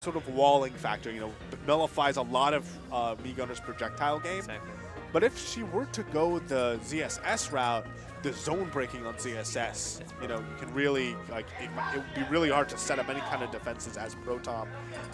sort of walling factor, nullifies a lot of Mii Gunner's projectile game. Exactly. But if she were to go the ZSS route, the zone breaking on ZSS, you can really, it would be really hard to set up any kind of defenses as Protom.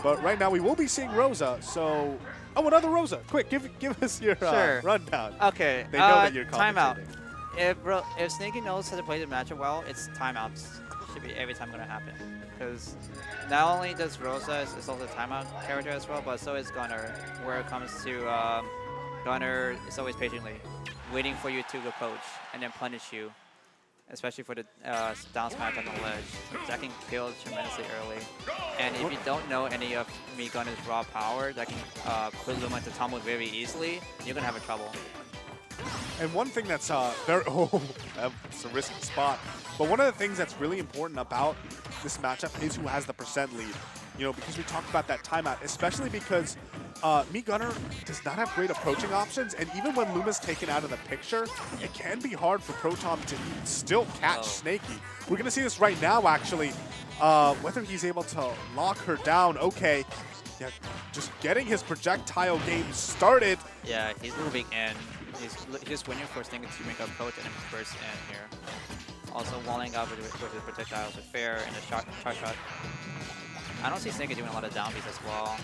But right now we will be seeing Rosa, so... Oh, another Rosa. Quick, give us your rundown. Okay, They know that you're timeout. commentating. If Snakeee knows how to play the matchup well, it's timeouts. Should be every time going to happen. Because not only does Rosa is also a timeout character as well, but so is Gunner. Where it comes to Gunner, is always patiently waiting for you to approach and then punish you, especially for the down smash on the ledge. That can kill tremendously early. And if you don't know any of Mii Gunner's raw power, that can put Luma into tumble very easily, you're going to have a trouble. And one thing that's very... Oh, that's a risky spot. But one of the things that's really important about this matchup is who has the percent lead. Because we talked about that timeout, especially because Mii Gunner does not have great approaching options, and even when Luma's taken out of the picture, it can be hard for Protom to still catch Snakeee. We're going to see this right now, actually, whether he's able to lock her down. Okay, yeah, just getting his projectile game started. Yeah, he's moving in. He's just waiting for Snakeee to make a approach and then burst in here. Also walling up with his projectiles with fair and the shot. I don't see Snakeee doing a lot of down beats as well.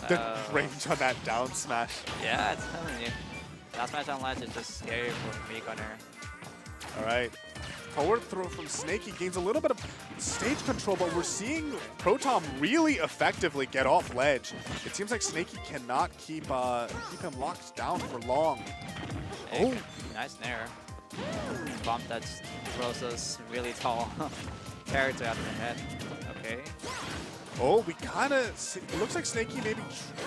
The range on that down smash. Yeah, it's telling you. Down smash on ledge is just scary for Mii Gunner. All right. Forward throw from Snakeee gains a little bit of stage control, but we're seeing Protom really effectively get off ledge. It seems like Snakeee cannot keep him locked down for long. Hey, nice nair. Bump that Rosa's really tall character out of the head. Okay. Oh, we kind of... It looks like Snakeee maybe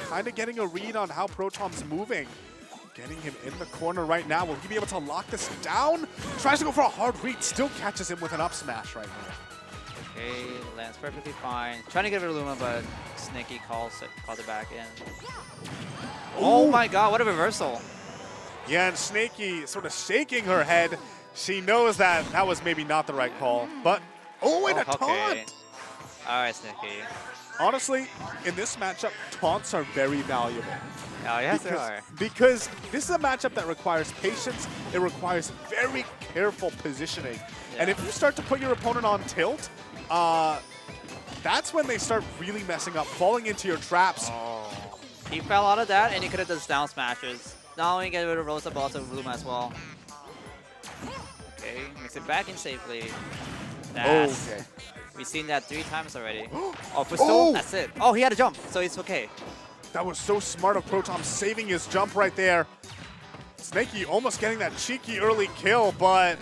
kind of getting a read on how Protom's moving. Getting him in the corner right now. Will he be able to lock this down? Tries to go for a hard read. Still catches him with an up smash right now. Okay, lands perfectly fine. Trying to get rid of Luma, but Snakeee calls it back in. Oh my god, what a reversal. Yeah, and Snakeee sort of shaking her head. She knows that that was maybe not the right call. But, and a taunt! Alright, Snakeee. Honestly, in this matchup, taunts are very valuable. Oh, yes, they are. Because this is a matchup that requires patience. It requires very careful positioning. Yeah. And if you start to put your opponent on tilt, that's when they start really messing up, falling into your traps. Oh. He fell out of that, and he could have done down smashes. Not only get rid of Rosa, but also Luma as well. Okay, makes it back in safely. Okay. We've seen that 3 times already. Oh, Pistol, that's it. Oh, he had a jump, so it's okay. That was so smart of Protom saving his jump right there. Snakeee almost getting that cheeky early kill, but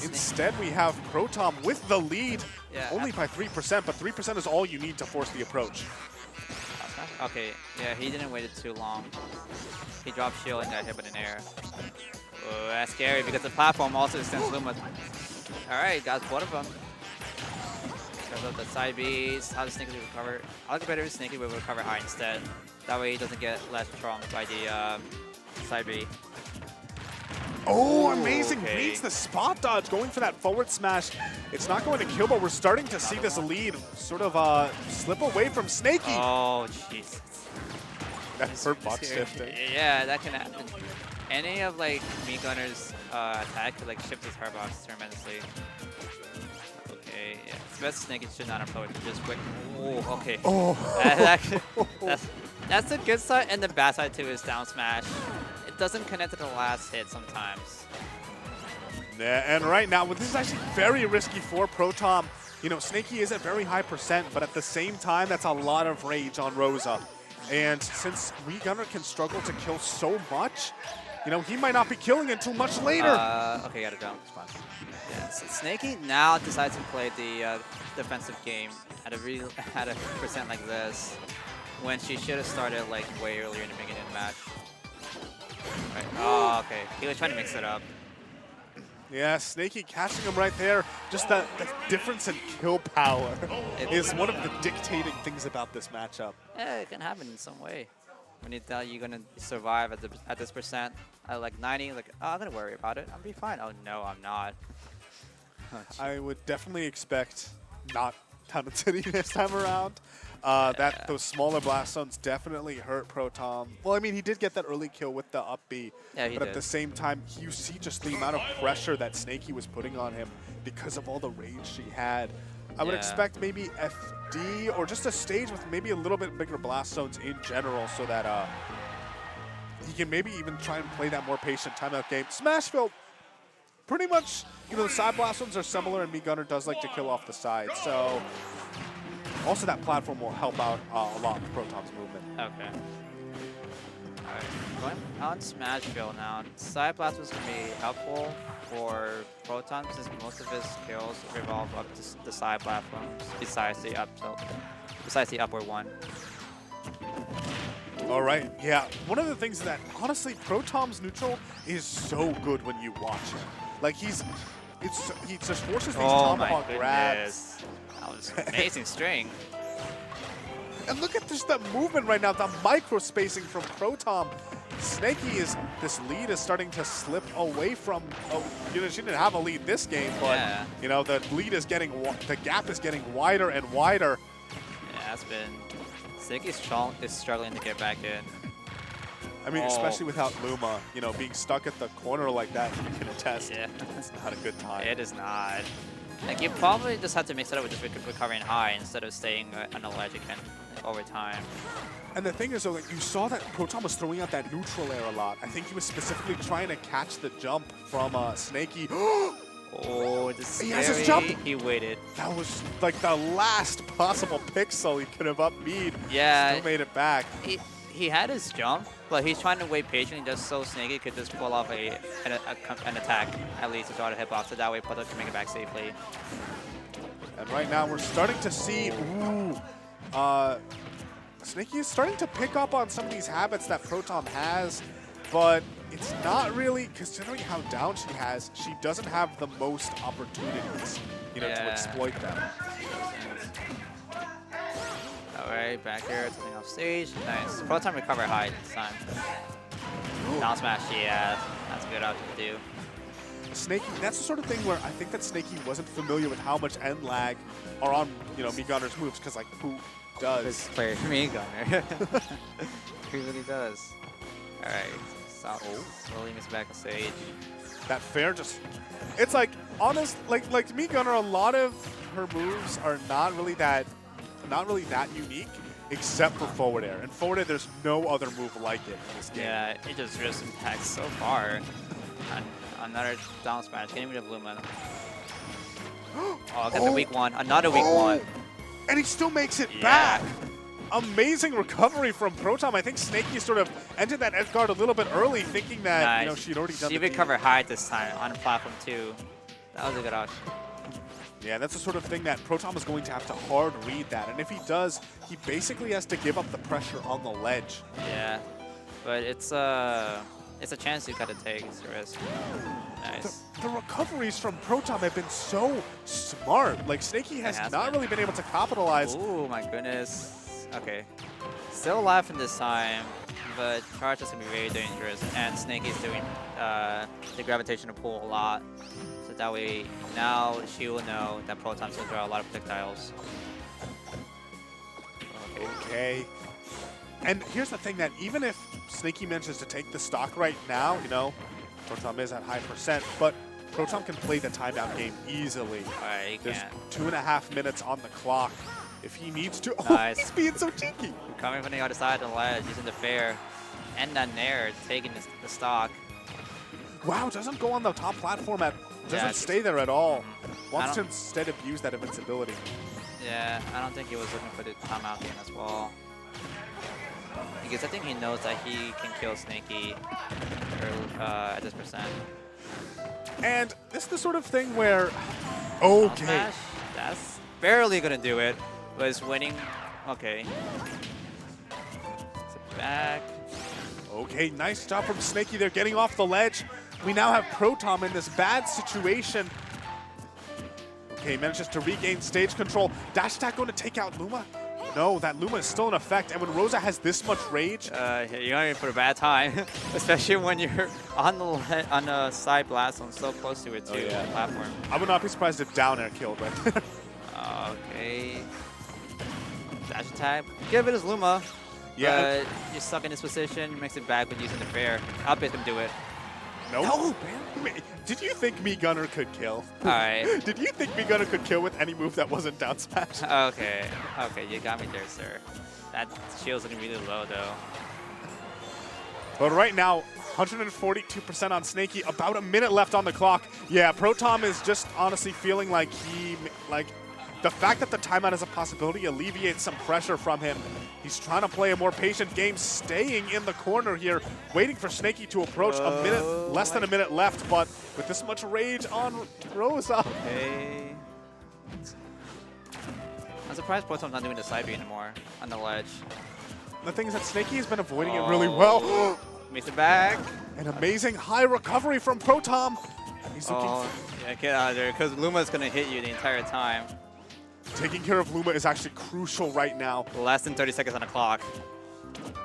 instead we have Protom with the lead, only by 3%, but 3% is all you need to force the approach. Okay, yeah, he didn't wait too long. He dropped shield and got hit with an air. Oh, that's scary because the platform also extends Luma. Alright, got both of them. Because of the side Bs, how does Snakeee recover? I like better if Snakeee will recover high instead. That way he doesn't get left trumped by the side B. Oh, amazing. Reads the spot dodge, going for that forward smash. It's not going to kill, but we're starting to see this lead sort of slip away from Snakeee. Oh, Jesus. That's hurt box shifting. Yeah, that can happen. Any of like Mii Gunner's attack could like shift his hurt box tremendously. Okay, yeah. It's best Snakeee should not approach. Just quick. Oh, okay. Oh. That's the good side, and the bad side too is down smash. It doesn't connect to the last hit sometimes. Yeah, and right now, this is actually very risky for Protom. Snakeee is at very high percent, but at the same time, that's a lot of rage on Rosa. And since Mii Gunner can struggle to kill so much, he might not be killing until much later. Okay, got a down response. Yeah, so Snakeee now decides to play the defensive game at a percent like this, when she should have started like way earlier in the beginning of the match. Right. Oh, okay. He was trying to mix it up. Yeah, Snakeee catching him right there. Just the difference in kill power is one of the dictating things about this matchup. Yeah, it can happen in some way. When you thought you're gonna survive at this percent, at like 90, like, oh, I'm gonna worry about it. I'll be fine. Oh no, I'm not. I would definitely expect not down in City this time around. Those smaller blast zones definitely hurt Protom. Well, I mean, he did get that early kill with the up B, but at the same time, you see just the amount of pressure that Snakeee was putting on him because of all the rage she had. I would expect maybe FD or just a stage with maybe a little bit bigger blast zones in general so that he can maybe even try and play that more patient timeout game. Smashville, pretty much, you know, the side blast zones are similar and Gunner does like to kill off the side. So also that platform will help out a lot with Protom's movement. Okay. Alright, going on Smashville now. Side blast was going to be helpful for Protom since most of his kills revolve up to the side platforms besides the upward one. All right, yeah. One of the things that, honestly, Protom's neutral is so good when you watch him. Like, he just forces these tomahawk grabs. That was amazing string. And look at just the movement right now, the micro spacing from Protom. Snakeee this lead is starting to slip away from, you know, she didn't have a lead this game, but, you know, the gap is getting wider and wider. Yeah, it's been, Snakeee is struggling to get back in. I mean, especially without Luma, you know, being stuck at the corner like that, you can attest. Yeah. It's not a good time. It is not. Like, you probably just have to mix it up with just recovering high instead of staying on the ledge again over time. And the thing is, though, like, you saw that Protom was throwing out that neutral air a lot. I think he was specifically trying to catch the jump from Snakeee. Oh, he has his jump. He waited. That was like the last possible pixel he could have up beat. Yeah. Still made it back. He had his jump, but he's trying to wait patiently just so Snakeee could just pull off an attack, at least to draw the hitbox, so that way Protom can make it back safely. And right now we're starting to see, Snakeee is starting to pick up on some of these habits that Protom has, but it's not really, considering how down she doesn't have the most opportunities, you know, to exploit them. Alright, back here, something off stage. Nice. Protom recover high this time. Down smash, yeah. That's a good option to do. Snakeee, that's the sort of thing where I think that Snakeee wasn't familiar with how much end lag are on, you know, Gunner's moves, because, like, who does? This player, Gunner. He really does. Alright. So, slowly moves back on stage. That fair just, it's like, honest, like Gunner, a lot of her moves are not really that unique, except for forward air. And forward air, there's no other move like it in this game. Yeah, it just rips impacts so far. Another down smash, getting rid of Luma. Oh, got the weak one. Another weak one. And he still makes it back. Amazing recovery from Protom. I think Snakeee sort of entered that edge guard a little bit early, thinking that you know, she'd already done She recovered high this time on platform 2. That was a good option. Yeah, that's the sort of thing that Protom is going to have to hard read that. And if he does, he basically has to give up the pressure on the ledge. Yeah, but it's a chance you gotta take. It's a risk. Nice. The recoveries from Protom have been so smart. Like, Snakeee has not really been able to capitalize. Oh my goodness. Okay. Still alive in this time, but charge is gonna be very dangerous. And Snakee's doing the gravitational pull a lot. So that way, now she will know that Protom's gonna throw a lot of projectiles. Okay. And here's the thing, that even if Snakeee manages to take the stock right now, you know, Protom is at high percent, but Protom can play the timeout game easily. There's 2.5 minutes on the clock. If he needs to, he's being so cheeky. Coming from the other side of the ledge, using the fair and then there, taking the stock. Wow, doesn't go on the top platform doesn't stay there at all. Wants to instead abuse that invincibility. Yeah, I don't think he was looking for the timeout game as well. Because I think he knows that he can kill Snakeee at this percent. And this is the sort of thing where, okay. That's barely gonna do it, but it's winning. Okay. It's back. Okay, nice job from Snakeee there, getting off the ledge. We now have Protom in this bad situation. Okay, manages to regain stage control. Dash attack going to take out Luma? No, that Luma is still in effect, and when Rosa has this much rage... you're going for a bad time, especially when you're on the side blast zone so close to it too, the platform. I would not be surprised if down air killed right there. Okay. Dash attack. Give it as Luma. Yeah. But you're stuck in this position. Makes it back with using the fair. I'll bet him do it. Nope. No, man. Did you think Me Gunner could kill? Alright. Did you think Me Gunner could kill with any move that wasn't down smash? Okay. Okay, you got me there, sir. That shield's looking really low, though. But right now, 142% on Snakeee, about a minute left on the clock. Yeah, Protom is just honestly feeling like the fact that the timeout is a possibility alleviates some pressure from him. He's trying to play a more patient game, staying in the corner here, waiting for Snakeee to approach. A minute, less than a minute left, but with this much rage on Rosa. Okay. I'm surprised Protom's not doing the side B anymore on the ledge. The thing is that Snakeee has been avoiding it really well. Makes it back. An amazing high recovery from Protom. He's looking yeah, get out of there, because Luma's going to hit you the entire time. Taking care of Luma is actually crucial right now. Less than 30 seconds on the clock.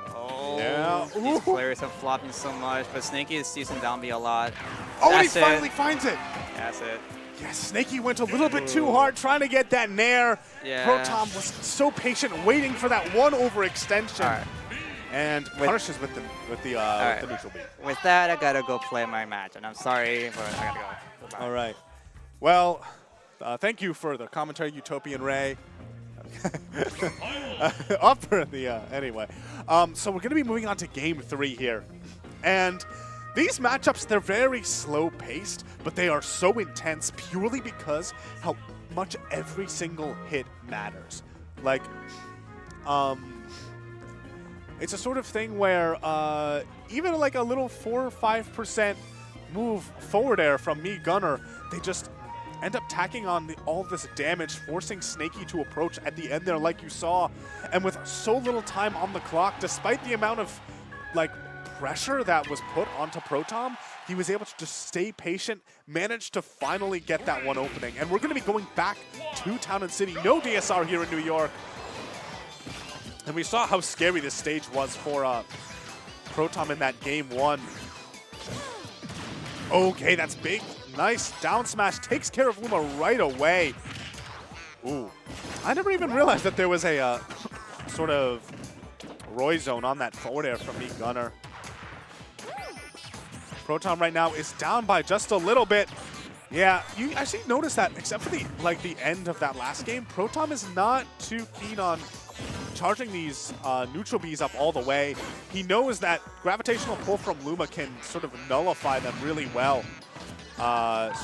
Oh, yeah. These players are flopping so much, but Snakeee is using down B a lot. Oh, and he finally finds it. That's it. Yeah, Snakeee went a little bit too hard trying to get that nair. Yeah. Protom was so patient, waiting for that one overextension. All right. And punishes with the neutral B. With that, I gotta go play my match, and I'm sorry, but I gotta go. Goodbye. All right. Well, thank you for the commentary, Utopian Ray. Up for the anyway. So we're gonna be moving on to Game 3 here, and these matchups, they're very slow-paced, but they are so intense purely because how much every single hit matters. Like, it's a sort of thing where even like a little 4 or 5% move forward air from Me Gunner, they just end up tacking on all this damage, forcing Snakeee to approach at the end there like you saw. And with so little time on the clock, despite the amount of like pressure that was put onto Protom, he was able to just stay patient, managed to finally get that one opening. And we're going to be going back to Town and City. No DSR here in New York. And we saw how scary this stage was for Protom in that Game 1. Okay, that's big. Nice down smash. Takes care of Luma right away. Ooh. I never even realized that there was a sort of Roy zone on that forward air from Me Gunner. Protom right now is down by just a little bit. Yeah, you actually notice that, except for the end of that last game, Protom is not too keen on charging these neutral Bs up all the way. He knows that gravitational pull from Luma can sort of nullify them really well.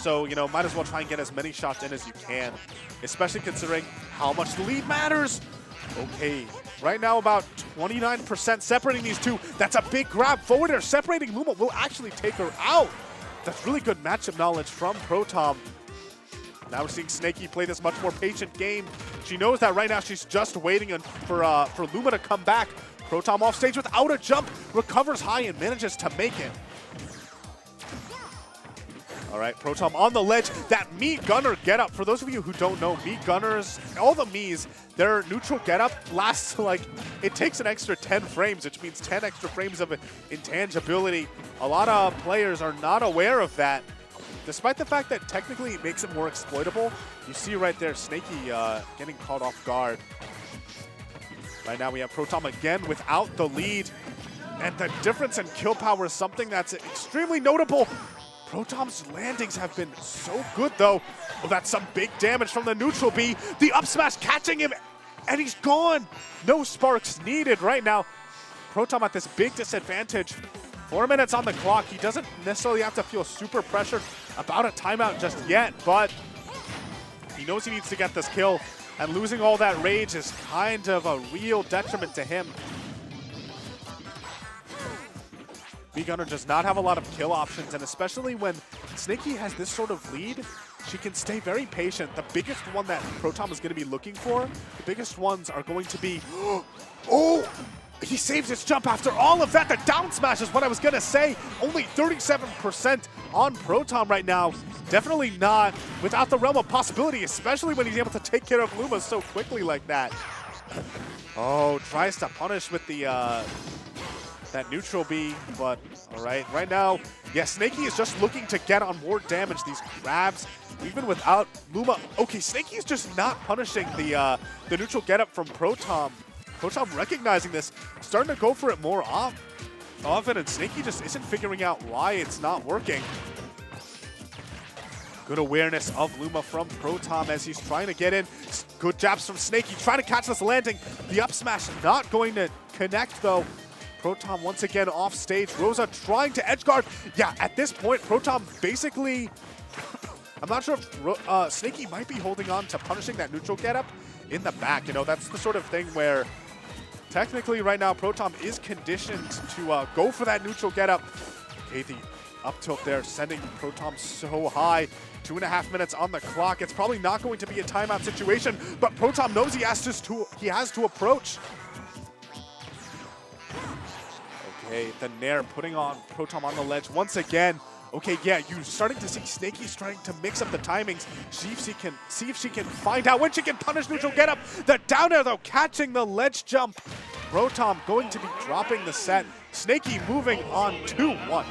So, you know, might as well try and get as many shots in as you can, especially considering how much the lead matters. Okay, right now about 29% separating these two. That's a big grab forward air. Separating Luma will actually take her out. That's really good matchup knowledge from Protom. Now we're seeing Snakeee play this much more patient game. She knows that right now she's just waiting for Luma to come back. Protom off stage without a jump, recovers high and manages to make it. All right, Protom on the ledge. That Me Gunner getup, for those of you who don't know, Me Gunners, all the Mies, their neutral getup lasts like, it takes an extra 10 frames, which means 10 extra frames of intangibility. A lot of players are not aware of that. Despite the fact that technically it makes it more exploitable, you see right there Snakeee getting caught off guard. Right now we have Protom again without the lead. And the difference in kill power is something that's extremely notable. Protom's landings have been so good, though. Oh, that's some big damage from the neutral B. The up smash catching him, and he's gone. No sparks needed right now. Protom at this big disadvantage. 4 minutes on the clock. He doesn't necessarily have to feel super pressured about a timeout just yet, but he knows he needs to get this kill, and losing all that rage is kind of a real detriment to him. Me Gunner does not have a lot of kill options, and especially when Snakeee has this sort of lead, she can stay very patient. The biggest one that Protom is going to be looking for, the biggest ones are going to be, oh, he saves his jump after all of that. The down smash is what I was going to say. Only 37% on Protom right now. Definitely not without the realm of possibility, especially when he's able to take care of Luma so quickly like that. Oh, tries to punish with the that neutral B, but all right, right now, yeah, Snakeee is just looking to get on more damage. These grabs even without Luma. Okay, Snakee's just not punishing the neutral getup from Protom. Protom recognizing this, starting to go for it more often, and Snakeee just isn't figuring out why it's not working. Good awareness of Luma from Protom as he's trying to get in. Good jabs from Snakeee, trying to catch this landing. The up smash not going to connect though. Protom once again off stage. Rosa trying to edge guard. Yeah, at this point, Protom basically, I'm not sure if Snakeee might be holding on to punishing that neutral getup in the back. You know, that's the sort of thing where technically right now Protom is conditioned to go for that neutral getup. Okay, the up tilt there sending Protom so high. 2.5 minutes on the clock. It's probably not going to be a timeout situation, but Protom knows he has to approach. Okay, the Nair putting on Protom on the ledge once again. Okay, yeah, you're starting to see Snakeee starting to mix up the timings. See if she can find out when she can punish neutral getup. The down air though, catching the ledge jump. Protom going to be dropping the set. Snakeee moving on 2-1.